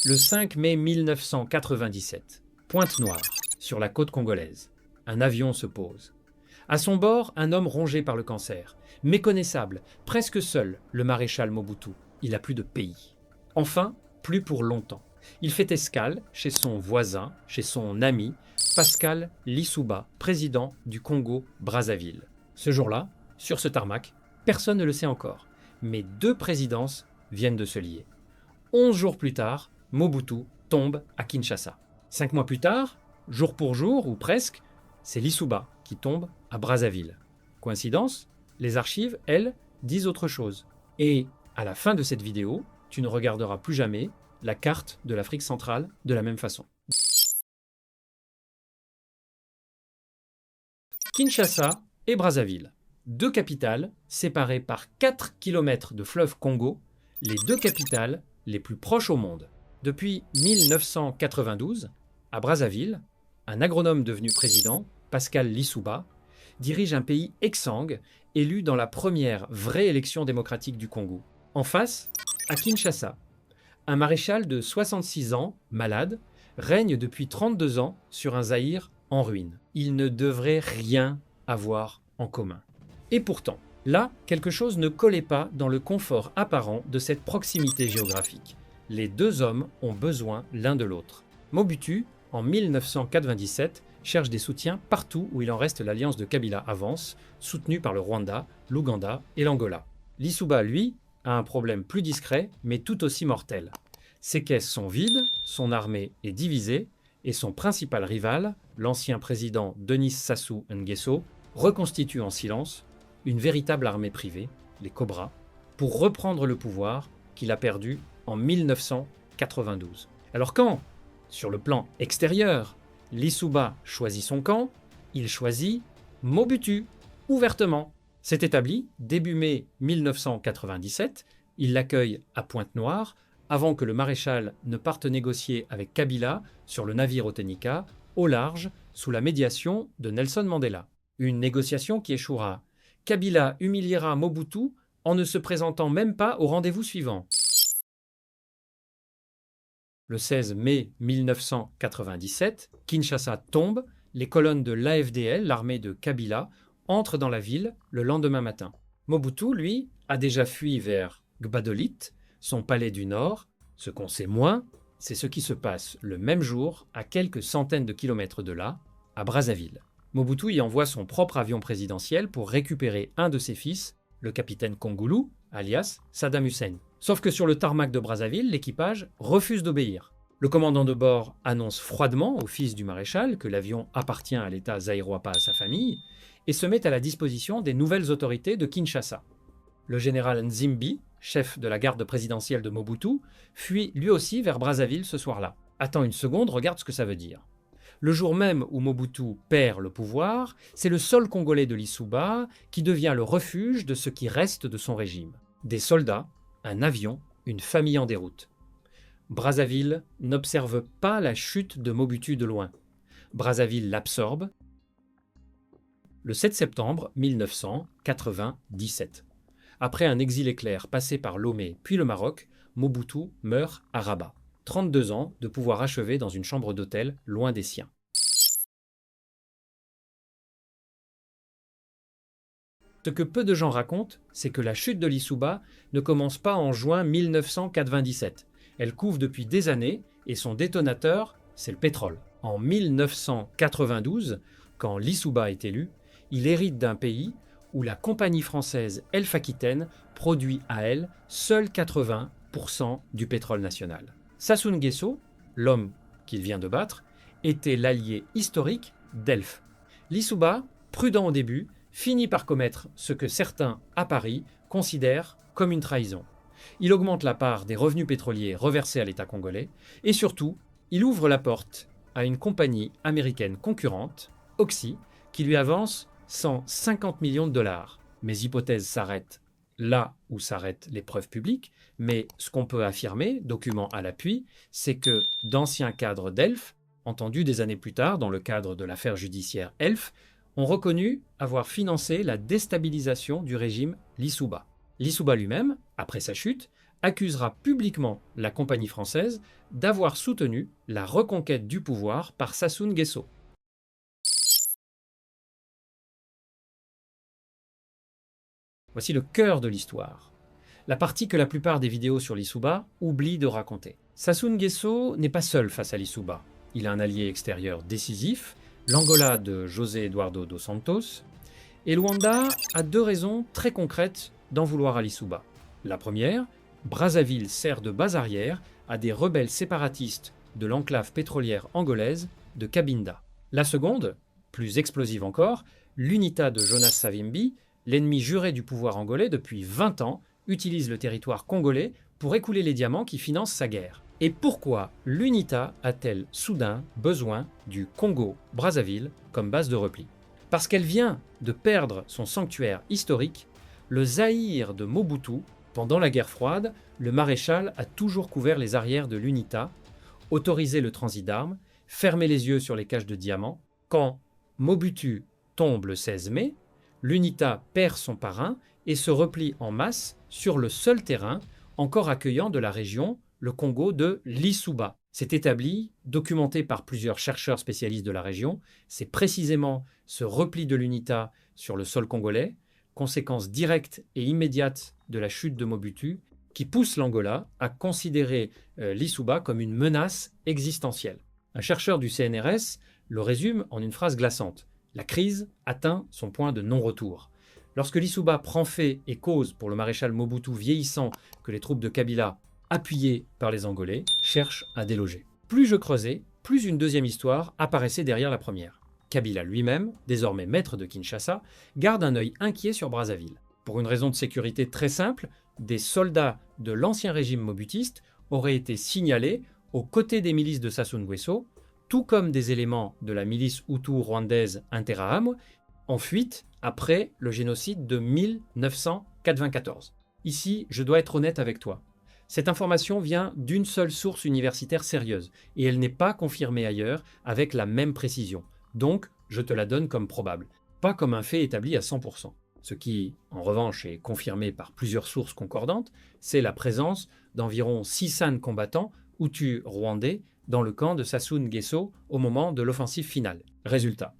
Le 5 mai 1997, Pointe-Noire, sur la côte congolaise. Un avion se pose. À son bord, un homme rongé par le cancer. Méconnaissable, presque seul, le maréchal Mobutu. Il n'a plus de pays. Enfin, plus pour longtemps. Il fait escale chez son voisin, chez son ami, Pascal Lissouba, président du Congo-Brazzaville. Ce jour-là, sur ce tarmac, personne ne le sait encore, mais 2 présidences viennent de se lier. 11 jours plus tard, Mobutu tombe à Kinshasa. 5 mois plus tard, jour pour jour, ou presque, c'est Lissouba qui tombe à Brazzaville. Coïncidence? Les archives, elles, disent autre chose. Et à la fin de cette vidéo, tu ne regarderas plus jamais la carte de l'Afrique centrale de la même façon. Kinshasa et Brazzaville, 2 capitales séparées par 4 km de fleuve Congo, les 2 capitales les plus proches au monde. Depuis 1992, à Brazzaville, un agronome devenu président, Pascal Lissouba, dirige un pays exsangue, élu dans la première vraie élection démocratique du Congo. En face, à Kinshasa, un maréchal de 66 ans, malade, règne depuis 32 ans sur un Zaïre en ruine. Ils ne devraient rien avoir en commun. Et pourtant, là, quelque chose ne collait pas dans le confort apparent de cette proximité géographique. Les 2 hommes ont besoin l'un de l'autre. Mobutu, en 1997, cherche des soutiens partout où il en reste l'alliance de Kabila avance, soutenue par le Rwanda, l'Ouganda et l'Angola. Lissouba, lui, a un problème plus discret, mais tout aussi mortel. Ses caisses sont vides, son armée est divisée, et son principal rival, l'ancien président Denis Sassou Nguesso, reconstitue en silence une véritable armée privée, les Cobras, pour reprendre le pouvoir qu'il a perdu en 1992. Alors quand, sur le plan extérieur, Lissouba choisit son camp, il choisit Mobutu, ouvertement. C'est établi, début mai 1997, il l'accueille à Pointe-Noire, avant que le maréchal ne parte négocier avec Kabila sur le navire Otenika, au large, sous la médiation de Nelson Mandela. Une négociation qui échouera. Kabila humiliera Mobutu en ne se présentant même pas au rendez-vous suivant. Le 16 mai 1997, Kinshasa tombe, les colonnes de l'AFDL, l'armée de Kabila, entrent dans la ville le lendemain matin. Mobutu, lui, a déjà fui vers Gbadolite, son palais du Nord. Ce qu'on sait moins, c'est ce qui se passe le même jour, à quelques centaines de kilomètres de là, à Brazzaville. Mobutu y envoie son propre avion présidentiel pour récupérer un de ses fils, le capitaine Kongulu, alias Saddam Hussein. Sauf que sur le tarmac de Brazzaville, l'équipage refuse d'obéir. Le commandant de bord annonce froidement au fils du maréchal que l'avion appartient à l'État zaïrois, pas à sa famille, et se met à la disposition des nouvelles autorités de Kinshasa. Le général Nzimbi, chef de la garde présidentielle de Mobutu, fuit lui aussi vers Brazzaville ce soir-là. Attends une seconde, regarde ce que ça veut dire. Le jour même où Mobutu perd le pouvoir, c'est le sol congolais de Lissouba qui devient le refuge de ce qui reste de son régime. Des soldats, un avion, une famille en déroute. Brazzaville n'observe pas la chute de Mobutu de loin. Brazzaville l'absorbe. Le 7 septembre 1997. Après un exil éclair passé par Lomé puis le Maroc, Mobutu meurt à Rabat. 32 ans de pouvoir achevé dans une chambre d'hôtel loin des siens. Ce que peu de gens racontent, c'est que la chute de Lissouba ne commence pas en juin 1997. Elle couve depuis des années et son détonateur, c'est le pétrole. En 1992, quand Lissouba est élu, il hérite d'un pays où la compagnie française Elf Aquitaine produit à elle seul 80% du pétrole national. Sassou Nguesso, l'homme qu'il vient de battre, était l'allié historique d'Elf. Lissouba, prudent au début, finit par commettre ce que certains à Paris considèrent comme une trahison. Il augmente la part des revenus pétroliers reversés à l'État congolais et surtout, il ouvre la porte à une compagnie américaine concurrente, Oxy, qui lui avance 150 millions de dollars. Mes hypothèses s'arrêtent là où s'arrêtent les preuves publiques, mais ce qu'on peut affirmer, document à l'appui, c'est que d'anciens cadres d'Elf, entendus des années plus tard dans le cadre de l'affaire judiciaire Elf, ont reconnu avoir financé la déstabilisation du régime Lissouba. Lissouba lui-même, après sa chute, accusera publiquement la compagnie française d'avoir soutenu la reconquête du pouvoir par Sassou Nguesso. Voici le cœur de l'histoire, la partie que la plupart des vidéos sur Lissouba oublient de raconter. Sassou Nguesso n'est pas seul face à Lissouba. Il a un allié extérieur décisif, l'Angola de José Eduardo dos Santos, et Luanda a deux raisons très concrètes d'en vouloir à Lissouba. La première, Brazzaville sert de base arrière à des rebelles séparatistes de l'enclave pétrolière angolaise de Cabinda. La seconde, plus explosive encore, l'UNITA de Jonas Savimbi, l'ennemi juré du pouvoir angolais depuis 20 ans, utilise le territoire congolais pour écouler les diamants qui financent sa guerre. Et pourquoi l'UNITA a-t-elle soudain besoin du Congo-Brazzaville comme base de repli? Parce qu'elle vient de perdre son sanctuaire historique, le Zaïre de Mobutu. Pendant la guerre froide, le maréchal a toujours couvert les arrières de l'UNITA, autorisé le transit d'armes, fermé les yeux sur les caches de diamants. Quand Mobutu tombe le 16 mai, l'UNITA perd son parrain et se replie en masse sur le seul terrain encore accueillant de la région, le Congo de Lissouba. C'est établi, documenté par plusieurs chercheurs spécialistes de la région. C'est précisément ce repli de l'UNITA sur le sol congolais, conséquence directe et immédiate de la chute de Mobutu, qui pousse l'Angola à considérer Lissouba comme une menace existentielle. Un chercheur du CNRS le résume en une phrase glaçante. La crise atteint son point de non-retour. Lorsque Lissouba prend fait et cause pour le maréchal Mobutu vieillissant que les troupes de Kabila, appuyées par les Angolais, cherchent à déloger. Plus je creusais, plus une deuxième histoire apparaissait derrière la première. Kabila lui-même, désormais maître de Kinshasa, garde un œil inquiet sur Brazzaville. Pour une raison de sécurité très simple, des soldats de l'ancien régime mobutiste auraient été signalés aux côtés des milices de Sassou Nguesso, tout comme des éléments de la milice hutu rwandaise Interahamwe, en fuite après le génocide de 1994. Ici, je dois être honnête avec toi. Cette information vient d'une seule source universitaire sérieuse, et elle n'est pas confirmée ailleurs avec la même précision. Donc, je te la donne comme probable, pas comme un fait établi à 100%. Ce qui, en revanche, est confirmé par plusieurs sources concordantes, c'est la présence d'environ 600 combattants hutus rwandais dans le camp de Sassou Nguesso au moment de l'offensive finale. Résultat.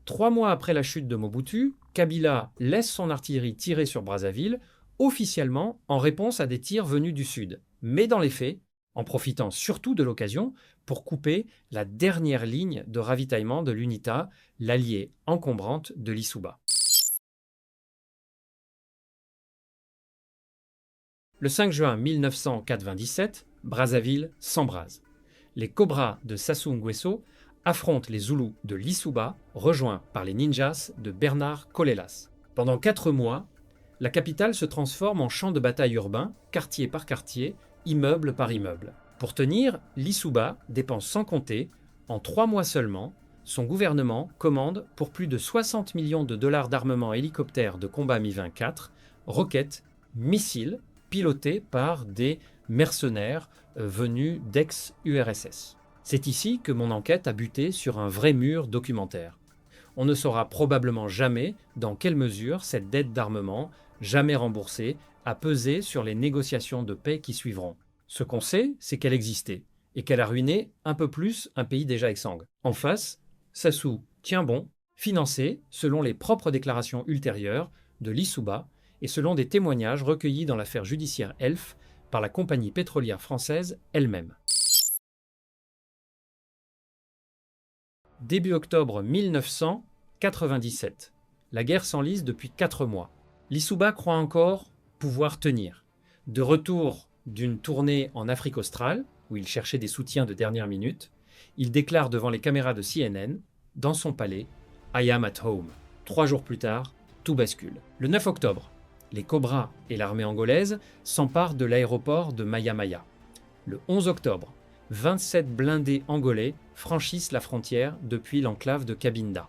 3 mois après la chute de Mobutu, Kabila laisse son artillerie tirer sur Brazzaville, officiellement en réponse à des tirs venus du sud, mais dans les faits, en profitant surtout de l'occasion pour couper la dernière ligne de ravitaillement de l'UNITA, l'alliée encombrante de Lissouba. Le 5 juin 1997, Brazzaville s'embrase. Les Cobras de Sassou Nguesso affrontent les Zoulous de Lissouba, rejoints par les ninjas de Bernard Colelas. Pendant 4 mois, la capitale se transforme en champ de bataille urbain, quartier par quartier, immeuble par immeuble. Pour tenir, Lissouba dépense sans compter, en 3 mois seulement, son gouvernement commande pour plus de 60 millions de dollars d'armement hélicoptère de combat Mi-24, roquettes, missiles, pilotés par des mercenaires venus d'ex-URSS. C'est ici que mon enquête a buté sur un vrai mur documentaire. On ne saura probablement jamais dans quelle mesure cette dette d'armement, jamais remboursée, a pesé sur les négociations de paix qui suivront. Ce qu'on sait, c'est qu'elle existait, et qu'elle a ruiné un peu plus un pays déjà exsangue. En face, Sassou tient bon, financé, selon les propres déclarations ultérieures, de Lissouba, et selon des témoignages recueillis dans l'affaire judiciaire Elf par la compagnie pétrolière française elle-même. Début octobre 1997. La guerre s'enlise depuis 4 mois. Lissouba croit encore pouvoir tenir. De retour d'une tournée en Afrique australe, où il cherchait des soutiens de dernière minute, il déclare devant les caméras de CNN, dans son palais, « I am at home ». 3 jours plus tard, tout bascule. Le 9 octobre, les Cobras et l'armée angolaise s'emparent de l'aéroport de Maya-Maya. Le 11 octobre, 27 blindés angolais franchissent la frontière depuis l'enclave de Cabinda.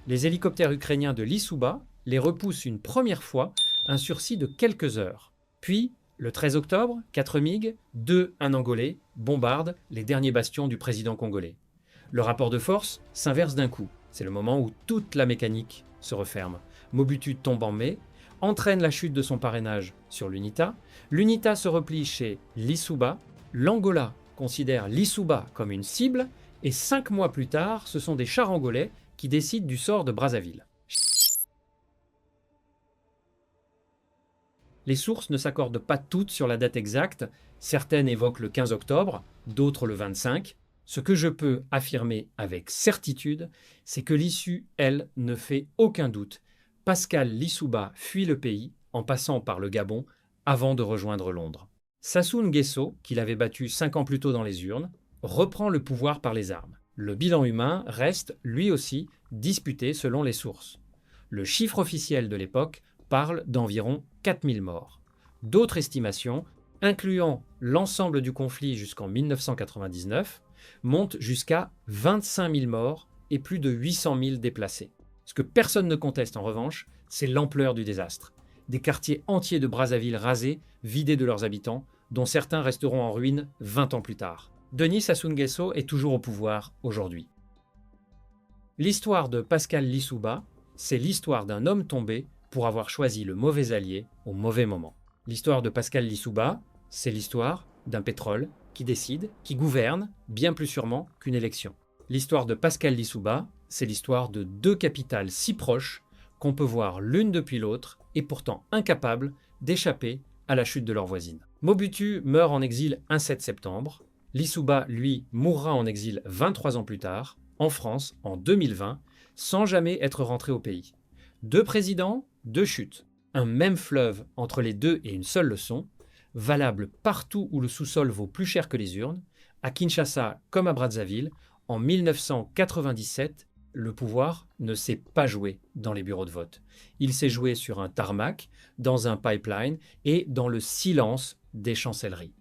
Les hélicoptères ukrainiens de Lissouba les repoussent une première fois un sursis de quelques heures. Puis, le 13 octobre, 4 MiG, 2 un Angolais, bombardent les derniers bastions du président congolais. Le rapport de force s'inverse d'un coup. C'est le moment où toute la mécanique se referme. Mobutu tombe en mai. entraîne la chute de son parrainage sur l'UNITA. L'UNITA se replie chez Lissouba. L'Angola considère Lissouba comme une cible. Et 5 mois plus tard, ce sont des chars angolais qui décident du sort de Brazzaville. Les sources ne s'accordent pas toutes sur la date exacte. Certaines évoquent le 15 octobre, d'autres le 25. Ce que je peux affirmer avec certitude, c'est que l'issue, elle, ne fait aucun doute. Pascal Lissouba fuit le pays en passant par le Gabon avant de rejoindre Londres. Sassou Nguesso, qu'il avait battu 5 ans plus tôt dans les urnes, reprend le pouvoir par les armes. Le bilan humain reste, lui aussi, disputé selon les sources. Le chiffre officiel de l'époque parle d'environ 4000 morts. D'autres estimations, incluant l'ensemble du conflit jusqu'en 1999, montent jusqu'à 25 000 morts et plus de 800 000 déplacés. Ce que personne ne conteste en revanche, c'est l'ampleur du désastre. Des quartiers entiers de Brazzaville rasés, vidés de leurs habitants, dont certains resteront en ruine 20 ans plus tard. Denis Sassou Nguesso est toujours au pouvoir aujourd'hui. L'histoire de Pascal Lissouba, c'est l'histoire d'un homme tombé pour avoir choisi le mauvais allié au mauvais moment. L'histoire de Pascal Lissouba, c'est l'histoire d'un pétrole qui décide, qui gouverne, bien plus sûrement qu'une élection. L'histoire de Pascal Lissouba, c'est l'histoire de 2 capitales si proches qu'on peut voir l'une depuis l'autre et pourtant incapables d'échapper à la chute de leur voisine. Mobutu meurt en exil un 7 septembre. Lissouba, lui, mourra en exil 23 ans plus tard, en France, en 2020, sans jamais être rentré au pays. 2 présidents, 2 chutes. Un même fleuve entre les deux et une seule leçon, valable partout où le sous-sol vaut plus cher que les urnes. À Kinshasa comme à Brazzaville, en 1997, le pouvoir ne s'est pas joué dans les bureaux de vote. Il s'est joué sur un tarmac, dans un pipeline et dans le silence des chancelleries.